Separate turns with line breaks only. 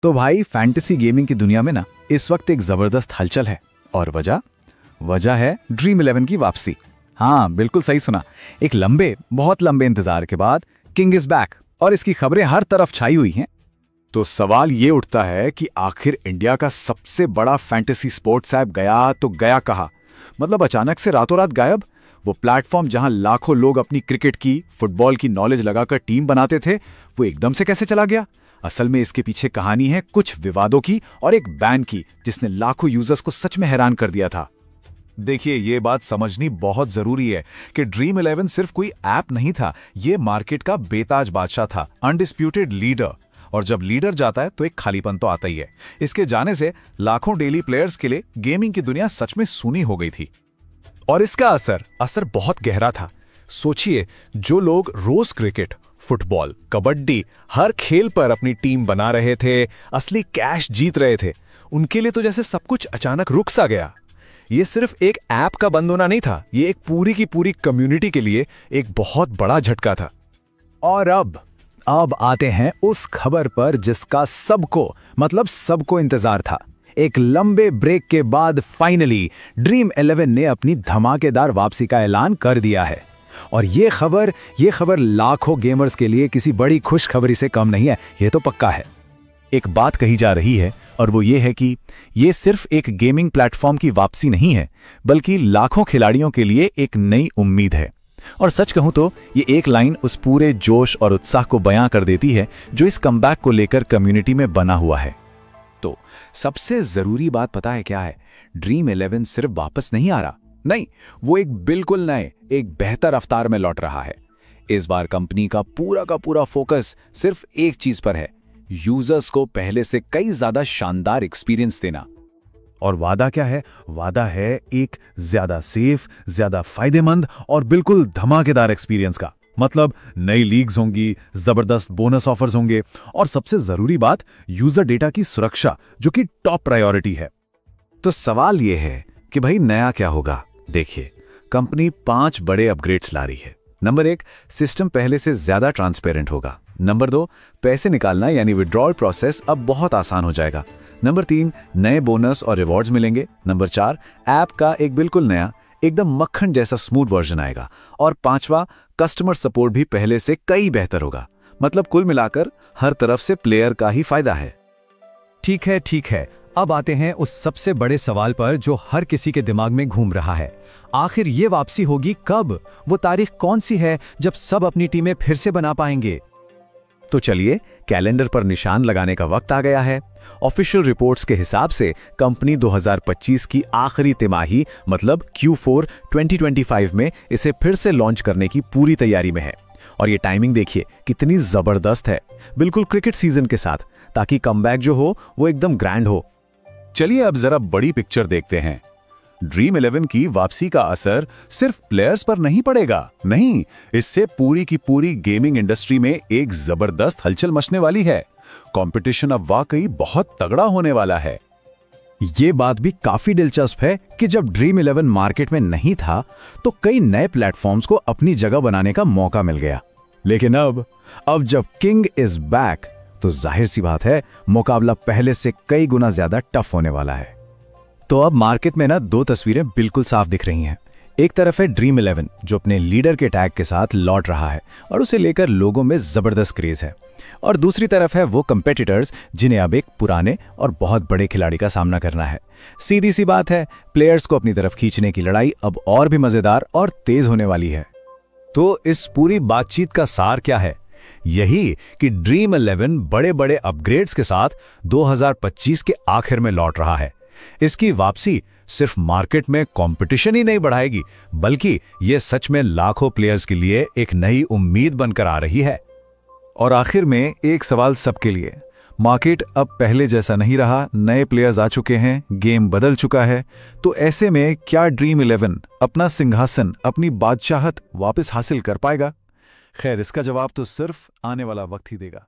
तो भाई fantasy gaming की दुनिया में ना इस वक्त एक जबरदस्त हलचल है। और वजह है ड्रीम 11 की वापसी। हाँ बिल्कुल सही सुना। एक बहुत लंबे इंतजार के बाद किंग इज बैक और इसकी खबरें हर तरफ छाई हुई हैं।
तो सवाल ये उठता है कि आखिर इंडिया का सबसे बड़ा फैंटेसी स्पोर्ट्स ऐप गया तो गया कहाँ? मतलब अचानक से रातों रात गायब। वो प्लेटफॉर्म जहां लाखों लोग अपनी क्रिकेट की, फुटबॉल की नॉलेज लगाकर टीम बनाते थे, वो एकदम से कैसे चला गया? असल में इसके पीछे कहानी है कुछ विवादों की और एक बैन की, जिसने लाखों यूजर्स को सच में हैरान कर दिया था।
देखिए, ये बात समझनी बहुत जरूरी है कि ड्रीम 11 सिर्फ कोई ऐप नहीं था, ये मार्केट का बेताज बादशाह था, अनडिस्प्यूटेड लीडर। और जब लीडर जाता है तो एक खालीपन तो आता ही है। इसके जाने से लाखों डेली प्लेयर्स के लिए गेमिंग की दुनिया सच में सूनी हो गई थी। और इसका असर बहुत गहरा था। सोचिए, जो लोग रोज क्रिकेट, फुटबॉल, कबड्डी, हर खेल पर अपनी टीम बना रहे थे, असली कैश जीत रहे थे, उनके लिए तो जैसे सब कुछ अचानक रुक सा गया। ये सिर्फ एक ऐप का बंद होना नहीं था, ये एक पूरी की पूरी कम्युनिटी के लिए एक बहुत बड़ा झटका था।
और अब आते हैं उस खबर पर जिसका सबको इंतजार था। एक लंबे ब्रेक के बाद फाइनली ड्रीम 11 ने अपनी धमाकेदार वापसी का ऐलान कर दिया है। और ये खबर लाखों गेमर्स के लिए किसी बड़ी खुशखबरी से कम नहीं है, ये तो पक्का है।
एक बात कही जा रही है और वो ये है कि ये सिर्फ एक गेमिंग प्लेटफॉर्म की वापसी नहीं है, बल्कि लाखों खिलाड़ियों के लिए एक नई उम्मीद है। और सच कहूं तो ये एक लाइन उस पूरे जोश और उत्साह को बयां कर देती है जो इस कमबैक को लेकर कम्युनिटी में बना हुआ है। तो सबसे जरूरी बात पता है क्या है? ड्रीम 11 सिर्फ वापस नहीं आ रहा, नहीं, वो एक बिल्कुल नए, एक बेहतर अवतार में लौट रहा है। इस बार कंपनी का पूरा फोकस सिर्फ एक चीज पर है, यूजर्स को पहले से कई ज्यादा शानदार एक्सपीरियंस देना।
और वादा क्या है? वादा है एक ज्यादा सेफ, ज्यादा फायदेमंद और बिल्कुल धमाकेदार एक्सपीरियंस का। मतलब नई लीग्स होंगी, जबरदस्त बोनस ऑफर्स होंगे और सबसे जरूरी बात, यूजर डेटा की सुरक्षा, जो कि टॉप प्रायोरिटी है।
तो सवाल यह है कि भाई नया क्या होगा? देखिए, कंपनी 5 बड़े अपग्रेड्स ला रही है। नंबर 1, सिस्टम पहले से ज्यादा ट्रांसपेरेंट होगा। नंबर 2, पैसे निकालना यानी विड्रॉल प्रोसेस अब बहुत आसान हो जाएगा। नंबर 3, नए बोनस और रिवॉर्ड्स मिलेंगे। नंबर 4, ऐप का एक बिल्कुल नया, एकदम मक्खन जैसा स्मूथ वर्जन आएगा। और 5वां, कस्टमर सपोर्ट भी पहले से कई बेहतर होगा। मतलब कुल मिलाकर हर तरफ से प्लेयर का ही फायदा है।
ठीक है। अब आते हैं उस सबसे बड़े सवाल पर जो हर किसी के दिमाग में घूम रहा है। आखिर ये वापसी होगी कब? वो तारीख कौन सी है जब सब अपनी टीमें फिर से बना पाएंगे?
तो चलिए, कैलेंडर पर निशान लगाने का वक्त आ गया है। ऑफिशियल रिपोर्ट्स के हिसाब से कंपनी 2025 की आखिरी तिमाही मतलब Q4 2025 में इसे फिर से लॉन्च करने की पूरी तैयारी में है। और ये टाइमिंग देखिए कितनी जबरदस्त है, बिल्कुल क्रिकेट सीजन के साथ, ताकि कमबैक जो हो वो एकदम ग्रैंड हो।
चलिए अब जरा बड़ी पिक्चर देखते हैं। ड्रीम 11 की वापसी का असर सिर्फ प्लेयर्स पर नहीं पड़ेगा, नहीं, इससे पूरी की पूरी गेमिंग इंडस्ट्री में एक जबरदस्त हलचल मचने वाली है। कंपटीशन अब वाकई बहुत तगड़ा होने वाला है।
ये बात भी काफी दिलचस्प है कि जब ड्रीम 11 मार्केट में नहीं था तो कई नए प्लेटफॉर्म्स को अपनी जगह बनाने का मौका मिल गया। लेकिन अब जब किंग इज बैक, तो जाहिर सी बात है मुकाबला पहले से कई गुना ज्यादा टफ होने वाला है। तो अब मार्केट में ना 2 तस्वीरें बिल्कुल साफ दिख रही हैं। एक तरफ है ड्रीम 11 जो अपने लीडर के टैग के साथ लौट रहा है और उसे लेकर लोगों में जबरदस्त क्रेज है। और दूसरी तरफ है वो कंपेटिटर्स जिन्हें अब एक पुराने और बहुत बड़े खिलाड़ी का सामना करना है। सीधी सी बात है, प्लेयर्स को अपनी तरफ खींचने की लड़ाई अब और भी मजेदार और तेज होने वाली है।
तो इस पूरी बातचीत का सार क्या है? यही कि ड्रीम 11 बड़े बड़े अपग्रेड्स के साथ 2025 के आखिर में लौट रहा है। इसकी वापसी सिर्फ मार्केट में कंपटीशन ही नहीं बढ़ाएगी, बल्कि यह सच में लाखों प्लेयर्स के लिए एक नई उम्मीद बनकर आ रही है।
और आखिर में एक सवाल सबके लिए, मार्केट अब पहले जैसा नहीं रहा, नए प्लेयर्स आ चुके हैं, गेम बदल चुका है। तो ऐसे में क्या ड्रीम 11 अपना सिंहासन, अपनी बादशाहत वापस हासिल कर पाएगा? खैर, इसका जवाब तो सिर्फ आने वाला वक्त ही देगा।